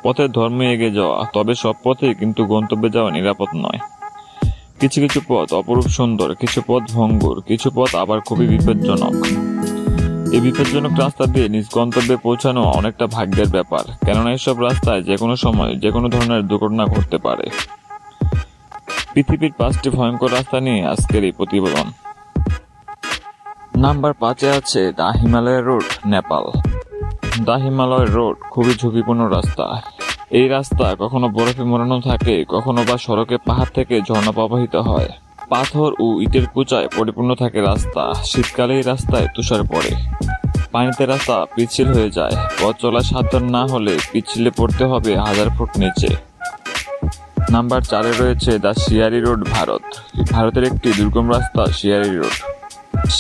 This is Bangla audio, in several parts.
পথের ধর্মে এগিয়ে যাওয়া, তবে সব পথে কিন্তু গন্তব্যে যাওয়া নিরাপদ নয়। কিছু কিছু পথ অপরূপ সুন্দর, কিছু পথ ভঙ্গুর, কিছু পথ আবার খুবই বিপজ্জনক। এই বিপজ্জনক রাস্তা দিয়ে নিজ গন্তব্যে পৌঁছানো অনেকটা ভাগ্যের ব্যাপার, কেননা এসব রাস্তায় যে কোনো সময় যে কোনো ধরনের দুর্ঘটনা ঘটতে পারে। পৃথিবীর 5টি ভয়ঙ্কর রাস্তা নিয়ে আজকের এই প্রতিবেদন। নাম্বার 5-এ আছে the Himalaya road, Nepal. The Himalaya road খুবই ঝুঁকিপূর্ণ রাস্তা। এই রাস্তা কখনো বরফে মোড়ানো থাকে, কখনো বা সড়কে পাহাড় থেকে ঝর্ণা প্রবাহিত হয়। পাথর ও ইটের কুচায় পরিপূর্ণ থাকে রাস্তা। শীতকালে এই রাস্তায় তুষার পড়ে, পানিতে রাস্তা পিচ্ছিল হয়ে যায়। পথ চলা সাবধান না হলে পিছলে পড়তে হবে 1000 ফুট নিচে। নাম্বার 4-এ রয়েছে দ্য শিয়ারি রোড, ভারত। ভারতের একটি দুর্গম রাস্তা শিয়ারি রোড।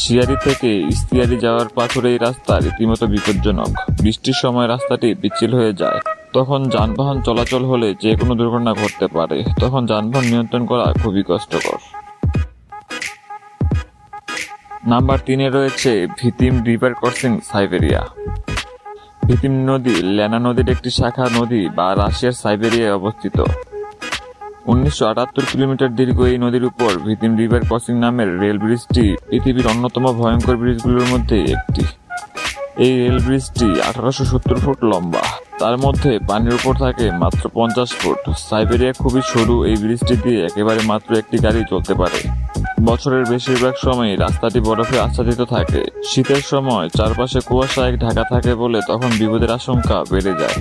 শিয়ারি থেকে ইস্তিয়ারি যাওয়ার পাথরে এই রাস্তা রীতিমতো বিপজ্জনক। বৃষ্টির সময় রাস্তাটি পিচ্ছিল হয়ে যায়, তখন যানবাহন চলাচল হলে যে কোনো দুর্ঘটনা ঘটতে পারে। তখন যানবাহন নিয়ন্ত্রণ করা খুবই কষ্টকর। নাম্বার 3-এ রয়েছে ভিতিম রিভার ক্রসিং, সাইবেরিয়া। ভিতিম নদী লেনা নদীর একটি শাখা নদী বা রাশিয়ার সাইবেরিয়ায় অবস্থিত। 1978 কিলোমিটার দীর্ঘ এই নদীর উপর ভিতিম রিভার ক্রসিং নামের রেল ব্রিজটি পৃথিবীর অন্যতম ভয়ঙ্কর ব্রিজগুলোর মধ্যে একটি। এই রেল ব্রিজটি 1870 ফুট লম্বা, তার মধ্যে পানির উপর থাকে মাত্র 50 ফুট। সাইবেরিয়া খুবই সরু, এই ব্রিজটি দিয়ে একেবারে মাত্র একটি গাড়ি চলতে পারে। বছরের বেশিরভাগ সময় রাস্তাটি বরফে আচ্ছাদিত থাকে। শীতের সময় চারপাশে কুয়াশায় ঢাকা থাকে বলে তখন বিপদের আশঙ্কা বেড়ে যায়।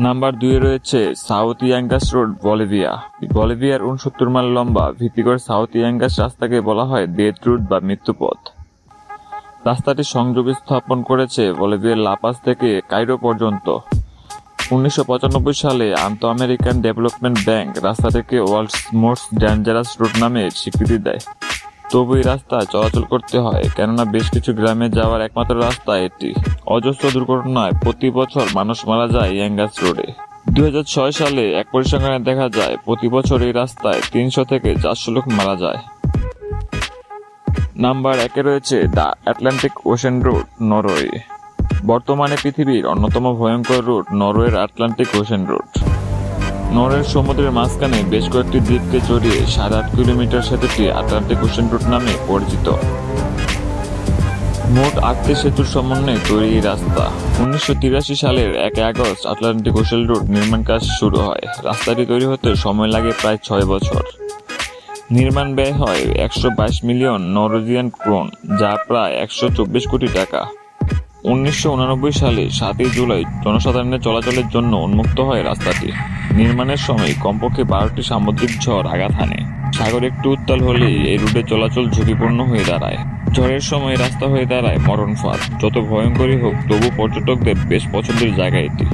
নাম্বার 2-এ রয়েছে সাউথ ইয়াঙ্গাস রোড, বলিভিয়া। বলিভিয়ার 69 মাইল লম্বা ভীতিকর সাউথ ইয়াঙ্গাস রাস্তাকে বলা হয় ডেথ রুট বা মৃত্যুপথ। রাস্তাটি সংযোগ স্থাপন করেছে বলিভিয়ার লাপাস থেকে কায়রো পর্যন্ত। 1995 সালে আন্তঃ আমেরিকান ডেভেলপমেন্ট ব্যাংক রাস্তাটিকে ওয়ার্ল্ডস মোস্ট ডেঞ্জারাস রুট নামে স্বীকৃতি দেয়। তবু এই রাস্তায় চলাচল করতে হয়, কেননা বেশ কিছু গ্রামে যাওয়ার একমাত্র রাস্তা এটি। অজস্র দুর্ঘটনায় প্রতি বছর মানুষ মারা যায় ইয়াঙ্গাস রোডে। 2006 সালে এক পরিসংখ্যানে দেখা যায় প্রতি বছর এই রাস্তায় 300 থেকে 400 লোক মারা যায়। নাম্বার 1-এ রয়েছে the Atlantic ocean road, Norway. বর্তমানে পৃথিবীর অন্যতম ভয়ঙ্কর রুট নরওয়ের আটলান্টিক ওশেন রোড। নরওয়ের সমুদ্রের মাঝখানে বেশ কয়েকটি দ্বীপকে জড়িয়ে 8.5 কিলোমিটার সেতুটি আটলান্টিক ওশেন রুট নামে পরিচিত। মোট 8টি সেতুর সমন্বয়ে তৈরি এই রাস্তা। 1983 সালের 1 আগস্ট আটলান্টিক ওশেন রুট নির্মাণ কাজ শুরু হয়। রাস্তাটি তৈরি হতে সময় লাগে প্রায় 6 বছর। নির্মাণ ব্যয় হয় 122 মিলিয়ন নরওয়েজিয়ান ক্রোন, যা প্রায় 124 কোটি টাকা। 1989 সালে 7 জুলাই জনসাধারণের চলাচলের জন্য উন্মুক্ত হয় রাস্তাটি। নির্মাণের সময় কমপক্ষে 12টি সামুদ্রিক ঝড় আঘাত হানে। সাগর একটু উত্তাল হলেই এই রুটে চলাচল ঝুঁকিপূর্ণ হয়ে দাঁড়ায়। ঝড়ের সময় রাস্তা হয়ে দাঁড়ায় মরণ ফাঁদ। যত ভয়ঙ্করই হোক, তবু পর্যটকদের বেশ পছন্দের জায়গা এটি।